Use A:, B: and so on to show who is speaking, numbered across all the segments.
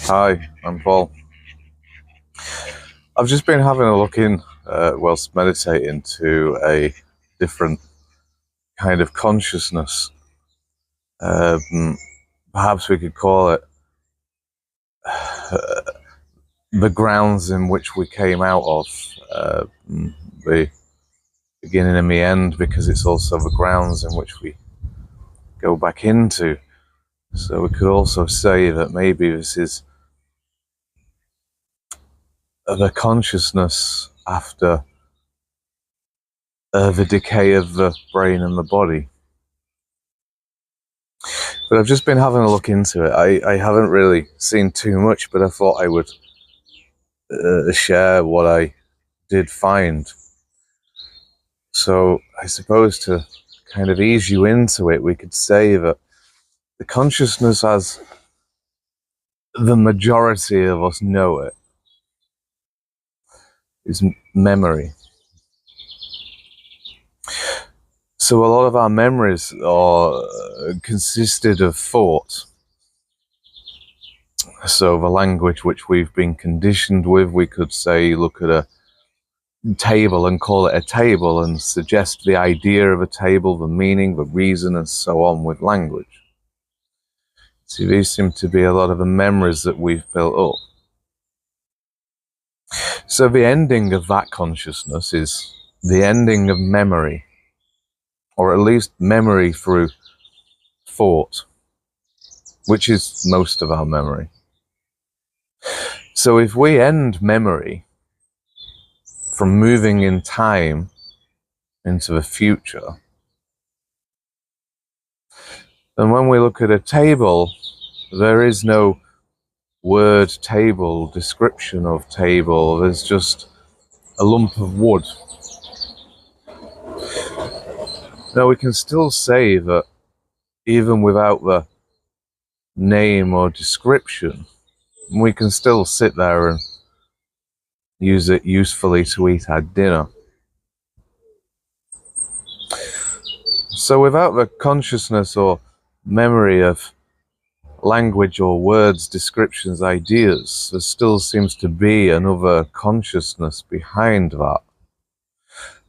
A: Hi, I'm Paul. I've just been having a look in, whilst meditating, to a different kind of consciousness. Perhaps we could call it the grounds in which we came out of, the beginning and the end, because it's also the grounds in which we go back into. So we could also say that maybe this is the consciousness after the decay of the brain and the body. But I've just been having a look into it. I haven't really seen too much, but I thought I would share what I did find. So I suppose to kind of ease you into it, we could say that the consciousness, as the majority of us know it, is memory. So a lot of our memories are consisted of thought. So the language which we've been conditioned with, we could say, look at a table and call it a table and suggest the idea of a table, the meaning, the reason, and so on with language. See, these seem to be a lot of the memories that we've built up. So the ending of that consciousness is the ending of memory, or at least memory through thought, which is most of our memory. So if we end memory from moving in time into the future, then when we look at a table, there is no word table, description of table, there's just a lump of wood. Now we can still say that even without the name or description, we can still sit there and use it usefully to eat our dinner. So without the consciousness or memory of language or words, descriptions, ideas, there still seems to be another consciousness behind that.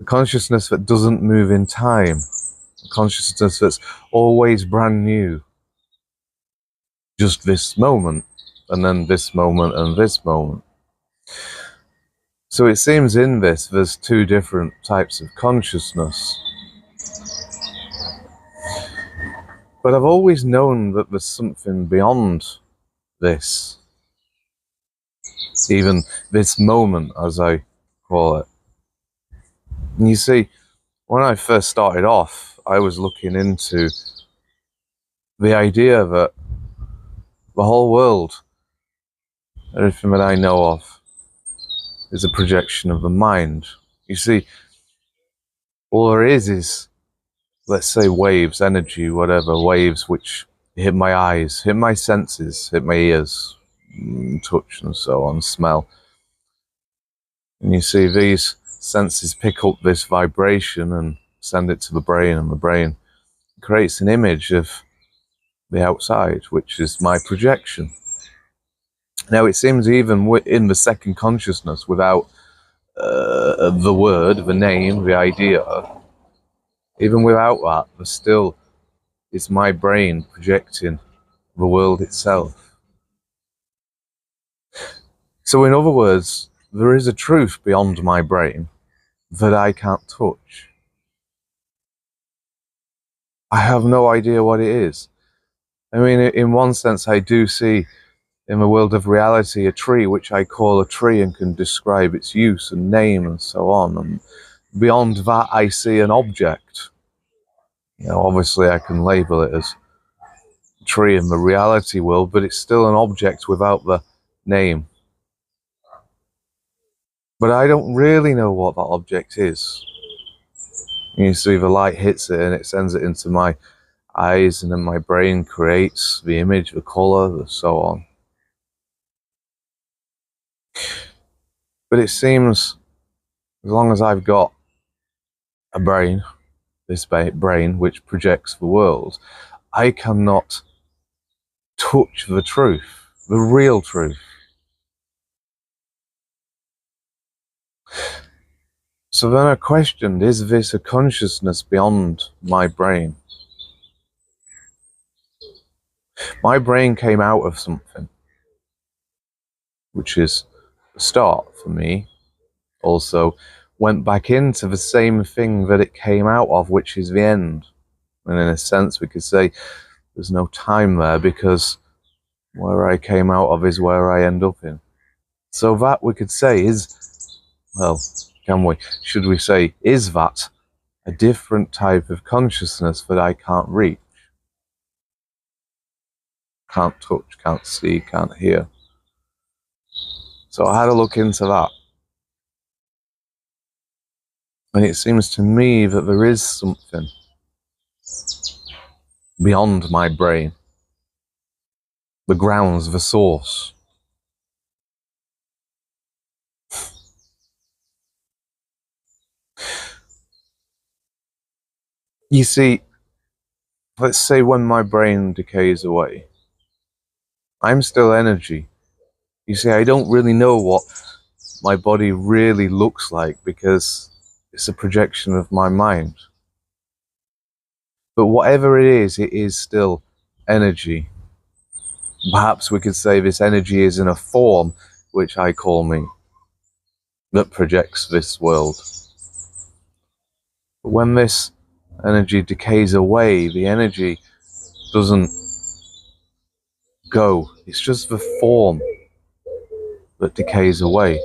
A: A consciousness that doesn't move in time. A consciousness that's always brand new. Just this moment, and then this moment, and this moment. So it seems in this, there's two different types of consciousness. But I've always known that there's something beyond this. Even this moment, as I call it. And you see, when I first started off, I was looking into the idea that the whole world, everything that I know of, is a projection of the mind. You see, all there is, let's say, waves, energy, whatever, waves which hit my eyes, hit my senses, hit my ears, touch and so on, smell. And you see, these senses pick up this vibration and send it to the brain, and the brain creates an image of the outside, which is my projection. Now, it seems even in the second consciousness, without the word, the name, the idea, even without that, there still is my brain projecting the world itself. So in other words, there is a truth beyond my brain that I can't touch. I have no idea what it is. I mean, in one sense, I do see in the world of reality a tree which I call a tree and can describe its use and name and so on. And beyond that, I see an object. You know, obviously I can label it as a tree in the reality world, but it's still an object without the name. But I don't really know what that object is. You see, the light hits it and it sends it into my eyes, and then my brain creates the image, the color, and so on. But it seems, as long as I've got a brain, this brain which projects the world, I cannot touch the truth. the real truth. So then I questioned, is this a consciousness beyond my brain? My brain came out of something, which is the start for me. Also went back into the same thing that it came out of, which is the end. And in a sense, we could say there's no time there, because where I came out of is where I end up in. So that, we could say, is, well, should we say, is that a different type of consciousness that I can't reach? Can't touch, can't see, can't hear. So I had a look into that. And it seems to me that there is something beyond my brain. The grounds, the source. You see, let's say when my brain decays away, I'm still energy. You see, I don't really know what my body really looks like, because it's a projection of my mind. But whatever it is still energy. Perhaps we could say this energy is in a form, which I call me, that projects this world. But when this energy decays away, the energy doesn't go. It's just the form that decays away.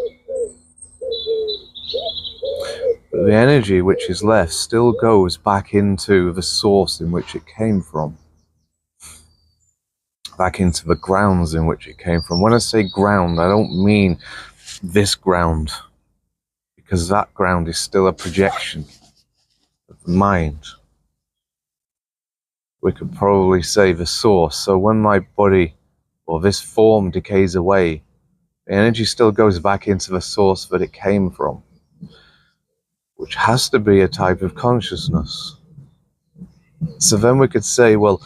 A: But the energy which is left still goes back into the source in which it came from. Back into the grounds in which it came from. When I say ground, I don't mean this ground, because that ground is still a projection of the mind. We could probably say the source. So when my body, or this form, decays away, the energy still goes back into the source that it came from, which has to be a type of consciousness. So then we could say, well,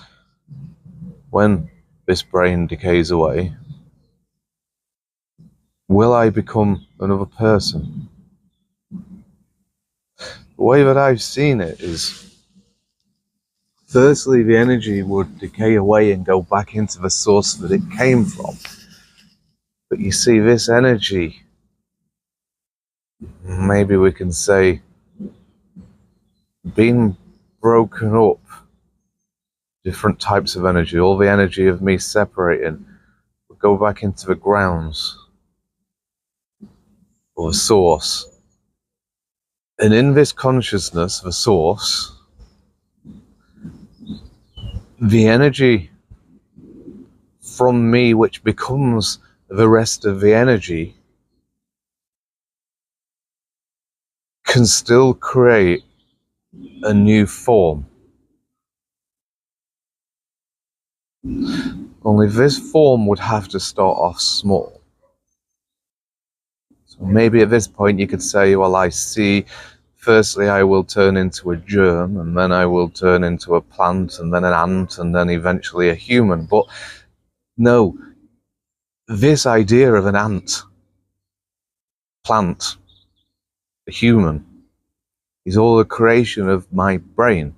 A: when this brain decays away, will I become another person? The way that I've seen it is, firstly, the energy would decay away and go back into the source that it came from. But you see, this energy, maybe we can say, being broken up, different types of energy, all the energy of me separating, would go back into the grounds, or the source. And in this consciousness, the source, the energy from me, which becomes the rest of the energy, can still create a new form. Only this form would have to start off small. So maybe at this point you could say, well, I see, firstly I will turn into a germ, and then I will turn into a plant, and then an ant, and then eventually a human. But no, this idea of an ant, plant, a human, is all a creation of my brain.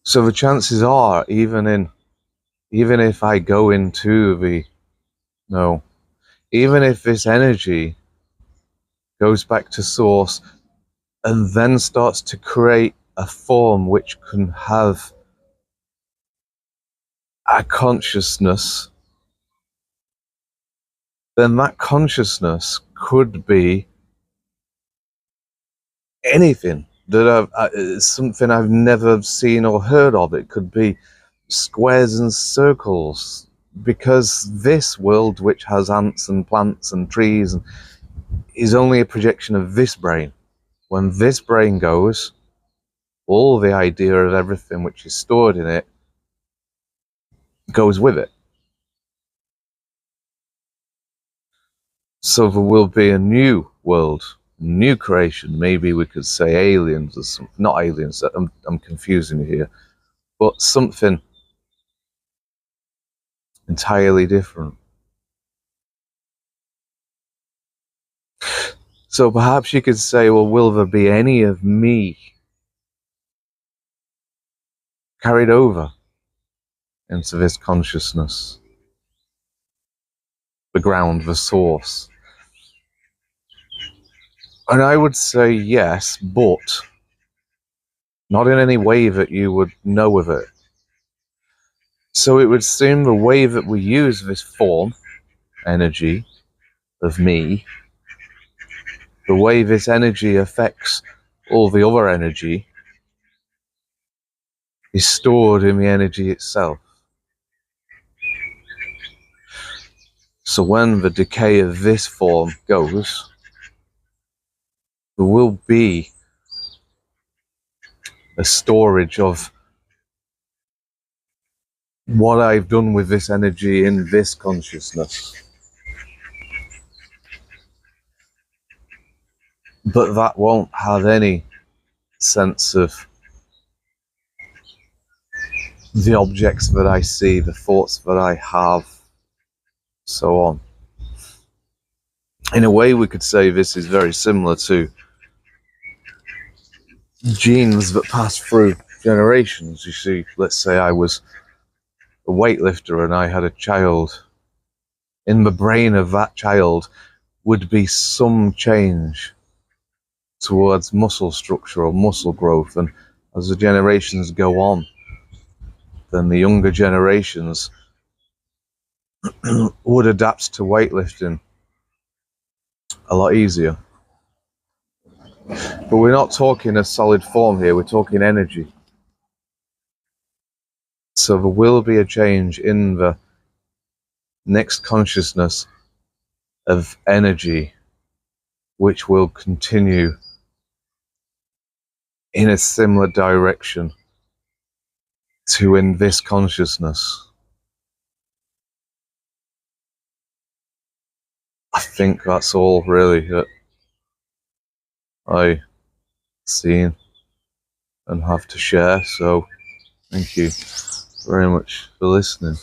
A: So the chances are, even if I go into even if this energy goes back to source and then starts to create a form which can have a consciousness, then that consciousness could be anything that something I've never seen or heard of. It could be squares and circles, because this world, which has ants and plants and trees, is only a projection of this brain. When this brain goes, all the idea of everything which is stored in it goes with it. So there will be a new world, new creation. Maybe we could say aliens or something. Not aliens, I'm confusing you here. But something entirely different. So perhaps you could say, well, will there be any of me carried over into this consciousness, the ground, the source? And I would say yes, but not in any way that you would know of it. So it would seem the way that we use this form, energy, of me, the way this energy affects all the other energy, is stored in the energy itself. So when the decay of this form goes, there will be a storage of what I've done with this energy in this consciousness. But that won't have any sense of the objects that I see, the thoughts that I have, so on. In a way, we could say this is very similar to genes that pass through generations. You see, let's say I was a weightlifter and I had a child. In the brain of that child would be some change towards muscle structure or muscle growth, and as the generations go on, then the younger generations would adapt to weightlifting a lot easier. But we're not talking a solid form here, we're talking energy. So there will be a change in the next consciousness of energy, which will continue in a similar direction to in this consciousness. I think that's all really that I seen and have to share. So thank you very much for listening.